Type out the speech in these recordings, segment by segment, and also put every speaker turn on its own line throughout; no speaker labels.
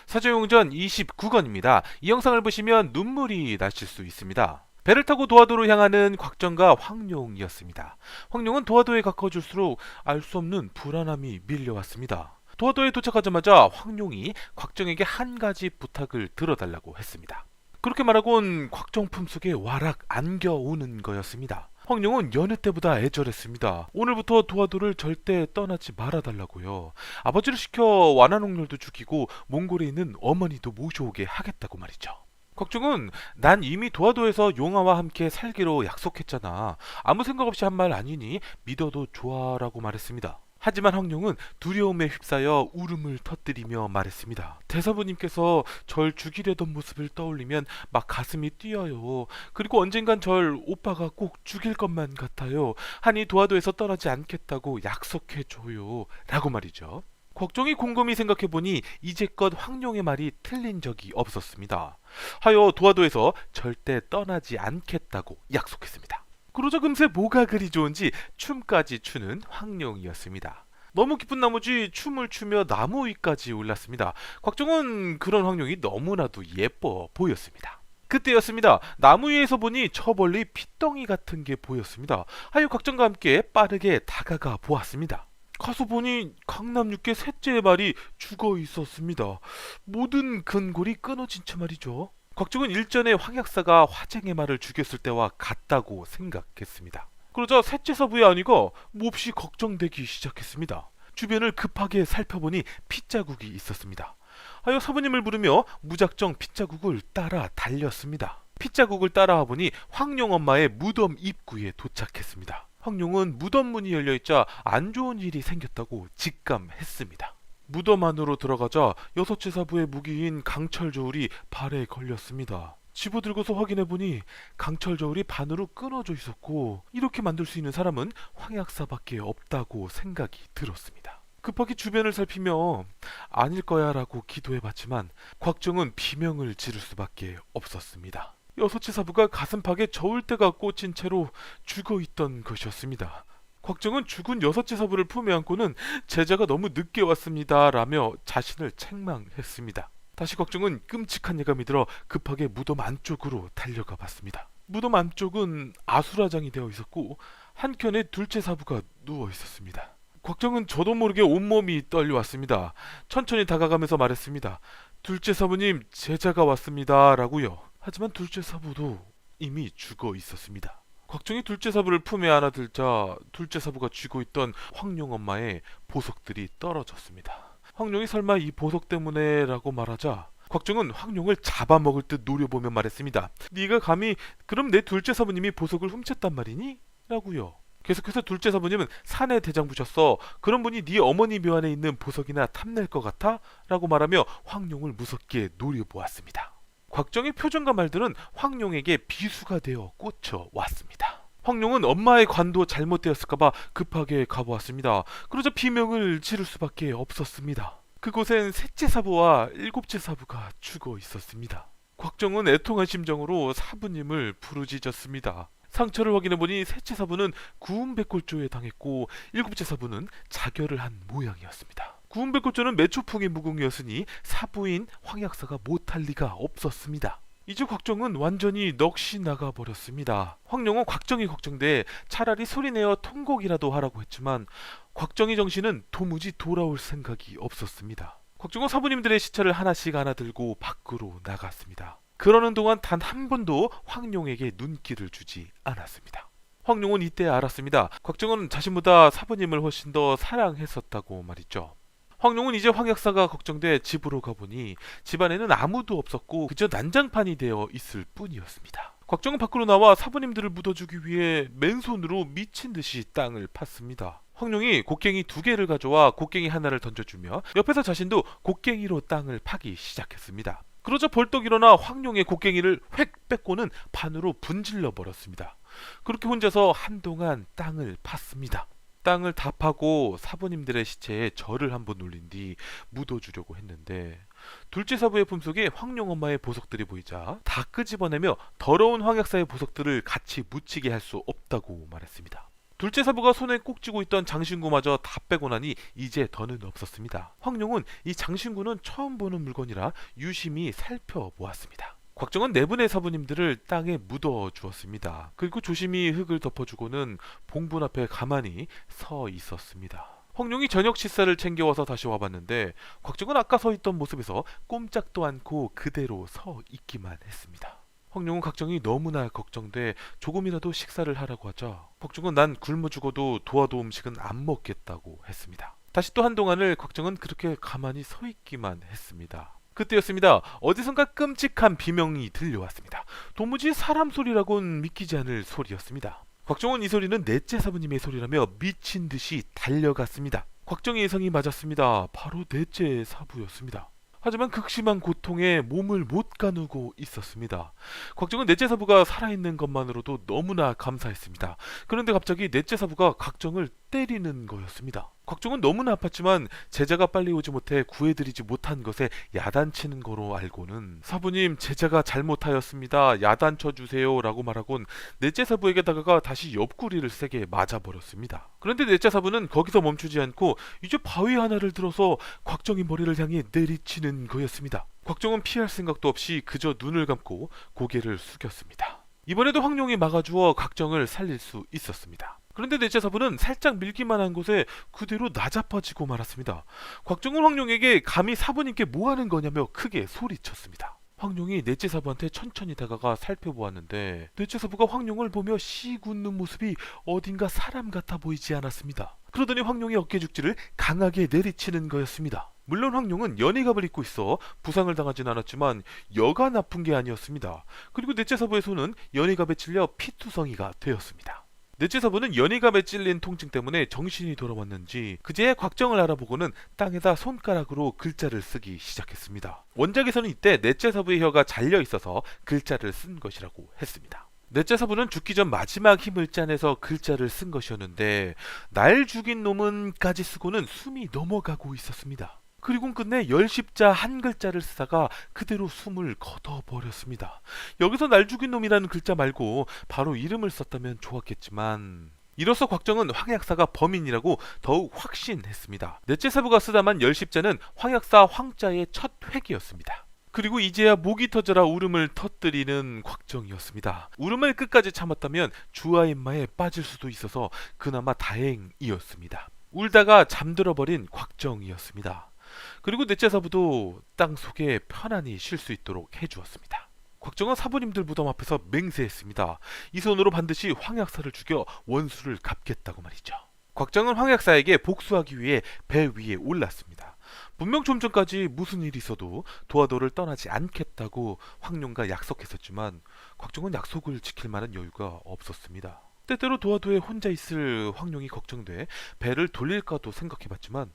사조용전 29권입니다. 이 영상을 보시면 눈물이 나실 수 있습니다. 배를 타고 도화도로 향하는 곽정과 황룡이었습니다. 황룡은 도화도에 가까워질수록 알 수 없는 불안함이 밀려왔습니다. 도화도에 도착하자마자 황룡이 곽정에게 한 가지 부탁을 들어달라고 했습니다. 그렇게 말하곤 곽정 품속에 와락 안겨오는 거였습니다. 황룡은 여느 때보다 애절했습니다. 오늘부터 도화도를 절대 떠나지 말아달라고요. 아버지를 시켜 완화농렬도 죽이고 몽골에 있는 어머니도 모셔오게 하겠다고 말이죠. 곽정은 난 이미 도화도에서 용화와 함께 살기로 약속했잖아. 아무 생각 없이 한 말 아니니 믿어도 좋아라고 말했습니다. 하지만 황룡은 두려움에 휩싸여 울음을 터뜨리며 말했습니다. 대사부님께서 절 죽이려던 모습을 떠올리면 막 가슴이 뛰어요. 그리고 언젠간 절 오빠가 꼭 죽일 것만 같아요. 하니 도화도에서 떠나지 않겠다고 약속해줘요. 라고 말이죠. 곽정이 곰곰이 생각해보니 이제껏 황룡의 말이 틀린 적이 없었습니다. 하여 도화도에서 절대 떠나지 않겠다고 약속했습니다. 그러자 금세 뭐가 그리 좋은지 춤까지 추는 황룡이었습니다. 너무 기쁜 나머지 춤을 추며 나무 위까지 올랐습니다. 곽정은 그런 황룡이 너무나도 예뻐 보였습니다. 그때였습니다. 나무 위에서 보니 저 멀리 핏덩이 같은 게 보였습니다. 하여 곽정과 함께 빠르게 다가가 보았습니다. 가서 보니 강남 육계 셋째의 말이 죽어 있었습니다. 모든 근골이 끊어진 채 말이죠. 곽정은 일전에 황약사가 화쟁의 말을 죽였을 때와 같다고 생각했습니다. 그러자 셋째 사부의 아니가 몹시 걱정되기 시작했습니다. 주변을 급하게 살펴보니 핏자국이 있었습니다. 하여 사부님을 부르며 무작정 핏자국을 따라 달렸습니다. 핏자국을 따라와 보니 황룡 엄마의 무덤 입구에 도착했습니다. 황룡은 무덤 문이 열려있자 안 좋은 일이 생겼다고 직감했습니다. 무덤 안으로 들어가자 여섯째 사부의 무기인 강철 저울이 발에 걸렸습니다. 집어들고서 확인해보니 강철 저울이 반으로 끊어져 있었고 이렇게 만들 수 있는 사람은 황약사밖에 없다고 생각이 들었습니다. 급하게 주변을 살피며 아닐 거야 라고 기도해봤지만 곽정은 비명을 지를 수밖에 없었습니다. 여섯째 사부가 가슴팍에 저울대가 꽂힌 채로 죽어있던 것이었습니다. 곽정은 죽은 여섯째 사부를 품에 안고는 제자가 너무 늦게 왔습니다 라며 자신을 책망했습니다. 다시 곽정은 끔찍한 예감이 들어 급하게 무덤 안쪽으로 달려가 봤습니다. 무덤 안쪽은 아수라장이 되어 있었고 한켠에 둘째 사부가 누워 있었습니다. 곽정은 저도 모르게 온몸이 떨려왔습니다. 천천히 다가가면서 말했습니다. 둘째 사부님, 제자가 왔습니다 라고요. 하지만 둘째 사부도 이미 죽어 있었습니다. 곽정이 둘째 사부를 품에 안아들자 둘째 사부가 쥐고 있던 황룡 엄마의 보석들이 떨어졌습니다. 황룡이 설마 이 보석 때문에 라고 말하자 곽정은 황룡을 잡아먹을 듯 노려보며 말했습니다. 네가 감히 그럼 내 둘째 사부님이 보석을 훔쳤단 말이니? 라고요. 계속해서 둘째 사부님은 산의 대장부셨어. 그런 분이 네 어머니 묘 안에 있는 보석이나 탐낼 것 같아? 라고 말하며 황룡을 무섭게 노려보았습니다. 곽정의 표정과 말들은 황룡에게 비수가 되어 꽂혀왔습니다. 황룡은 엄마의 관도 잘못되었을까봐 급하게 가보았습니다. 그러자 비명을 지를 수밖에 없었습니다. 그곳엔 셋째 사부와 일곱째 사부가 죽어 있었습니다. 곽정은 애통한 심정으로 사부님을 부르짖었습니다. 상처를 확인해보니 셋째 사부는 구운백골조에 당했고 일곱째 사부는 자결을 한 모양이었습니다. 구운백골조는 매초풍의 무궁이었으니 사부인 황약사가 못할 리가 없었습니다. 이제 곽정은 완전히 넋이 나가버렸습니다. 황룡은 곽정이 걱정돼 차라리 소리내어 통곡이라도 하라고 했지만 곽정의 정신은 도무지 돌아올 생각이 없었습니다. 곽정은 사부님들의 시체를 하나씩 안아들고 밖으로 나갔습니다. 그러는 동안 단 한 번도 황룡에게 눈길을 주지 않았습니다. 황룡은 이때 알았습니다. 곽정은 자신보다 사부님을 훨씬 더 사랑했었다고 말이죠. 황룡은 이제 황약사가 걱정돼 집으로 가보니 집안에는 아무도 없었고 그저 난장판이 되어 있을 뿐이었습니다. 곽정은 밖으로 나와 사부님들을 묻어주기 위해 맨손으로 미친 듯이 땅을 팠습니다. 황룡이 곡괭이 2개를 가져와 곡괭이 하나를 던져주며 옆에서 자신도 곡괭이로 땅을 파기 시작했습니다. 그러자 벌떡 일어나 황룡의 곡괭이를 획 뺏고는 반으로 분질러 버렸습니다. 그렇게 혼자서 한동안 땅을 팠습니다. 땅을 다 파고 사부님들의 시체에 절을 한번 올린 뒤 묻어주려고 했는데 둘째 사부의 품속에 황룡 엄마의 보석들이 보이자 다 끄집어내며 더러운 황약사의 보석들을 같이 묻히게 할 수 없다고 말했습니다. 둘째 사부가 손에 꼭 쥐고 있던 장신구마저 다 빼고 나니 이제 더는 없었습니다. 황룡은 이 장신구는 처음 보는 물건이라 유심히 살펴보았습니다. 곽정은 네 분의 사부님들을 땅에 묻어 주었습니다. 그리고 조심히 흙을 덮어주고는 봉분 앞에 가만히 서 있었습니다. 황룡이 저녁 식사를 챙겨와서 다시 와봤는데 곽정은 아까 서 있던 모습에서 꼼짝도 않고 그대로 서 있기만 했습니다. 황룡은 곽정이 너무나 걱정돼 조금이라도 식사를 하라고 하자 곽정은 난 굶어 죽어도 도와도 음식은 안 먹겠다고 했습니다. 다시 또 한동안을 곽정은 그렇게 가만히 서 있기만 했습니다. 그때였습니다. 어디선가 끔찍한 비명이 들려왔습니다. 도무지 사람 소리라곤 믿기지 않을 소리였습니다. 곽정은 이 소리는 넷째 사부님의 소리라며 미친 듯이 달려갔습니다. 곽정의 예상이 맞았습니다. 바로 넷째 사부였습니다. 하지만 극심한 고통에 몸을 못 가누고 있었습니다. 곽정은 넷째 사부가 살아있는 것만으로도 너무나 감사했습니다. 그런데 갑자기 넷째 사부가 곽정을 때리는 거였습니다. 곽정은 너무나 아팠지만 제자가 빨리 오지 못해 구해드리지 못한 것에 야단치는 거로 알고는 사부님 제자가 잘못하였습니다. 야단쳐 주세요 라고 말하곤 넷째 사부에게 다가가 다시 옆구리를 세게 맞아버렸습니다. 그런데 넷째 사부는 거기서 멈추지 않고 이제 바위 하나를 들어서 곽정의 머리를 향해 내리치는 거였습니다. 곽정은 피할 생각도 없이 그저 눈을 감고 고개를 숙였습니다. 이번에도 황룡이 막아주어 곽정을 살릴 수 있었습니다. 그런데 넷째 사부는 살짝 밀기만 한 곳에 그대로 나자빠지고 말았습니다. 곽정은 황룡에게 감히 사부님께 뭐하는 거냐며 크게 소리쳤습니다. 황룡이 넷째 사부한테 천천히 다가가 살펴보았는데 넷째 사부가 황룡을 보며 씩 웃는 모습이 어딘가 사람 같아 보이지 않았습니다. 그러더니 황룡의 어깨죽지를 강하게 내리치는 거였습니다. 물론 황룡은 연의갑을 입고 있어 부상을 당하진 않았지만 여간 아픈 게 아니었습니다. 그리고 넷째 사부의 손은 연의갑에 찔려 피투성이가 되었습니다. 넷째 사부는 연의갑에 찔린 통증 때문에 정신이 돌아왔는지 그제야 곽정을 알아보고는 땅에다 손가락으로 글자를 쓰기 시작했습니다. 원작에서는 이때 넷째 사부의 혀가 잘려 있어서 글자를 쓴 것이라고 했습니다. 넷째 사부는 죽기 전 마지막 힘을 짜내서 글자를 쓴 것이었는데 날 죽인 놈은까지 쓰고는 숨이 넘어가고 있었습니다. 그리고 끝내 열십자 한 글자를 쓰다가 그대로 숨을 거둬버렸습니다. 여기서 날 죽인 놈이라는 글자 말고 바로 이름을 썼다면 좋았겠지만 이로써 곽정은 황약사가 범인이라고 더욱 확신했습니다. 넷째 사부가 쓰다만 열십자는 황약사 황자의 첫 획이었습니다. 그리고 이제야 목이 터져라 울음을 터뜨리는 곽정이었습니다. 울음을 끝까지 참았다면 주아인마에 빠질 수도 있어서 그나마 다행이었습니다. 울다가 잠들어버린 곽정이었습니다. 그리고 넷째 사부도 땅속에 편안히 쉴 수 있도록 해주었습니다. 곽정은 사부님들 무덤 앞에서 맹세했습니다. 이 손으로 반드시 황약사를 죽여 원수를 갚겠다고 말이죠. 곽정은 황약사에게 복수하기 위해 배 위에 올랐습니다. 분명 좀 전까지 무슨 일이 있어도 도화도를 떠나지 않겠다고 황룡과 약속했었지만 곽정은 약속을 지킬 만한 여유가 없었습니다. 때때로 도화도에 혼자 있을 황룡이 걱정돼 배를 돌릴까도 생각해봤지만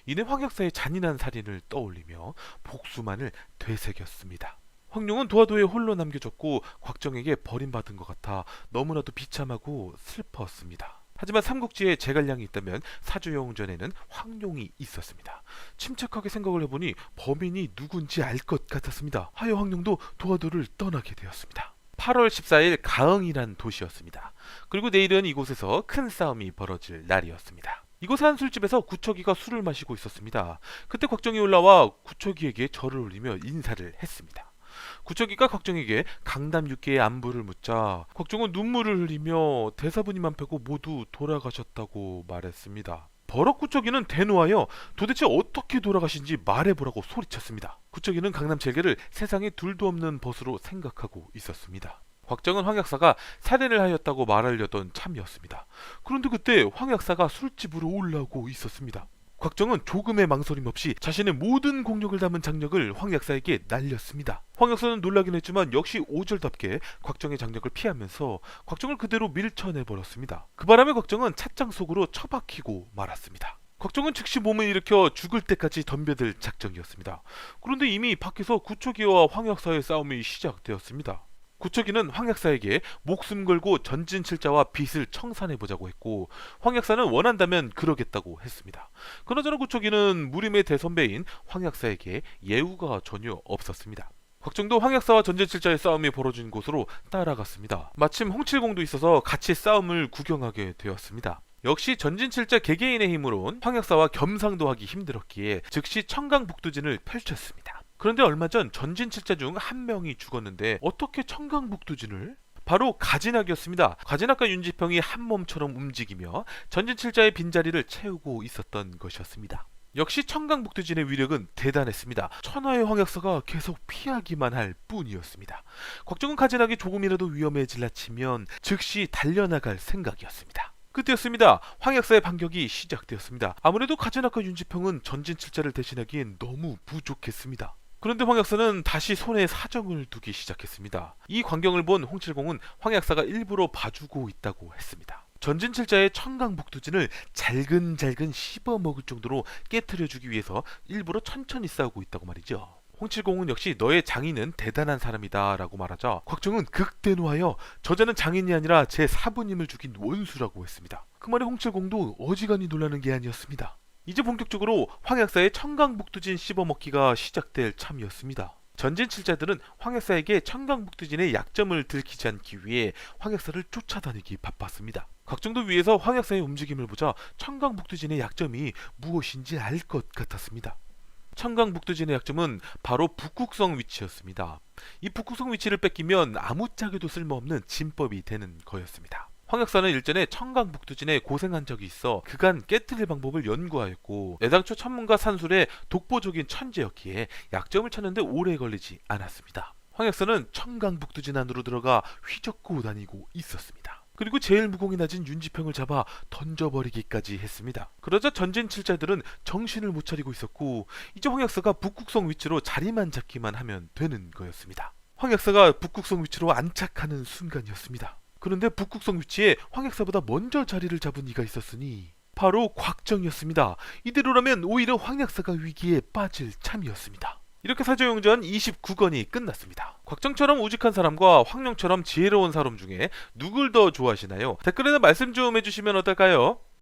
이내 황약사의 잔인한 살인을 떠올리며 복수만을 되새겼습니다. 황룡은 도화도에 홀로 남겨졌고 곽정에게 버림받은 것 같아 너무나도 비참하고 슬펐습니다. 하지만 삼국지에 제갈량이 있다면 사주영웅전에는 황룡이 있었습니다. 침착하게 생각을 해보니 범인이 누군지 알 것 같았습니다. 하여 황룡도 도화도를 떠나게 되었습니다. 8월 14일 가흥이란 도시였습니다. 그리고 내일은 이곳에서 큰 싸움이 벌어질 날이었습니다. 이곳 한 술집에서 구척이가 술을 마시고 있었습니다. 그때 곽정이 올라와 구척이에게 절을 올리며 인사를 했습니다. 구척이가 곽정에게 강남 육계의 안부를 묻자 곽정은 눈물을 흘리며 대사부님만 빼고 모두 돌아가셨다고 말했습니다. 버럭 구척이는 대노하여 도대체 어떻게 돌아가신지 말해보라고 소리쳤습니다. 구척이는 강남 젤게를 세상에 둘도 없는 벗으로 생각하고 있었습니다. 곽정은 황약사가 살인을 하였다고 말하려던 참이었습니다. 그런데 그때 황약사가 술집으로 올라오고 있었습니다. 곽정은 조금의 망설임 없이 자신의 모든 공력을 담은 장력을 황약사에게 날렸습니다. 황약사는 놀라긴 했지만 역시 오절답게 곽정의 장력을 피하면서 곽정을 그대로 밀쳐내버렸습니다. 그 바람에 곽정은 찻장 속으로 처박히고 말았습니다. 곽정은 즉시 몸을 일으켜 죽을 때까지 덤벼들 작정이었습니다. 그런데 이미 밖에서 구척이와 황약사의 싸움이 시작되었습니다. 구척이는 황약사에게 목숨 걸고 전진칠자와 빚을 청산해보자고 했고 황약사는 원한다면 그러겠다고 했습니다. 그나저나 구척이는 무림의 대선배인 황약사에게 예우가 전혀 없었습니다. 곽정도 황약사와 전진칠자의 싸움이 벌어진 곳으로 따라갔습니다. 마침 홍칠공도 있어서 같이 싸움을 구경하게 되었습니다. 역시 전진칠자 개개인의 힘으론 황약사와 겸상도 하기 힘들었기에 즉시 청강북두진을 펼쳤습니다. 그런데 얼마 전 전진칠자 중 한 명이 죽었는데 어떻게 청강북두진을? 바로 가진학이었습니다. 가진학과 윤지평이 한 몸처럼 움직이며 전진칠자의 빈자리를 채우고 있었던 것이었습니다. 역시 청강북두진의 위력은 대단했습니다. 천하의 황약사가 계속 피하기만 할 뿐이었습니다. 곽정은 가진학이 조금이라도 위험해질라 치면 즉시 달려나갈 생각이었습니다. 그때였습니다. 황약사의 반격이 시작되었습니다. 아무래도 가진학과 윤지평은 전진칠자를 대신하기엔 너무 부족했습니다. 그런데 황약사는 다시 손에 사정을 두기 시작했습니다. 이 광경을 본 홍칠공은 황약사가 일부러 봐주고 있다고 했습니다. 전진칠자의 청강북두진을 잘근잘근 씹어먹을 정도로 깨트려주기 위해서 일부러 천천히 싸우고 있다고 말이죠. 홍칠공은 역시 너의 장인은 대단한 사람이다 라고 말하자 곽정은 극대노하여 저자는 장인이 아니라 제 사부님을 죽인 원수라고 했습니다. 그 말에 홍칠공도 어지간히 놀라는 게 아니었습니다. 이제 본격적으로 황약사의 청강북두진 씹어먹기가 시작될 참이었습니다. 전진칠자들은 황약사에게 청강북두진의 약점을 들키지 않기 위해 황약사를 쫓아다니기 바빴습니다. 곽정도 위에서 황약사의 움직임을 보자 청강북두진의 약점이 무엇인지 알 것 같았습니다. 청강북두진의 약점은 바로 북극성 위치였습니다. 이 북극성 위치를 뺏기면 아무짝에도 쓸모없는 진법이 되는 거였습니다. 황약사는 일전에 청강북두진에 고생한 적이 있어 그간 깨트릴 방법을 연구하였고 애당초 천문과 산술의 독보적인 천재였기에 약점을 찾는데 오래 걸리지 않았습니다. 황약사는 청강북두진 안으로 들어가 휘젓고 다니고 있었습니다. 그리고 제일 무공이 낮은 윤지평을 잡아 던져버리기까지 했습니다. 그러자 전진칠자들은 정신을 못 차리고 있었고 이제 황약사가 북극성 위치로 자리만 잡기만 하면 되는 거였습니다. 황약사가 북극성 위치로 안착하는 순간이었습니다. 그런데 북극성 위치에 황약사보다 먼저 자리를 잡은 이가 있었으니 바로 곽정이었습니다. 이대로라면 오히려 황약사가 위기에 빠질 참이었습니다. 이렇게 사조용전 29권이 끝났습니다. 곽정처럼 우직한 사람과 황룡처럼 지혜로운 사람 중에 누굴 더 좋아하시나요? 댓글에는 말씀 좀 해주시면 어떨까요?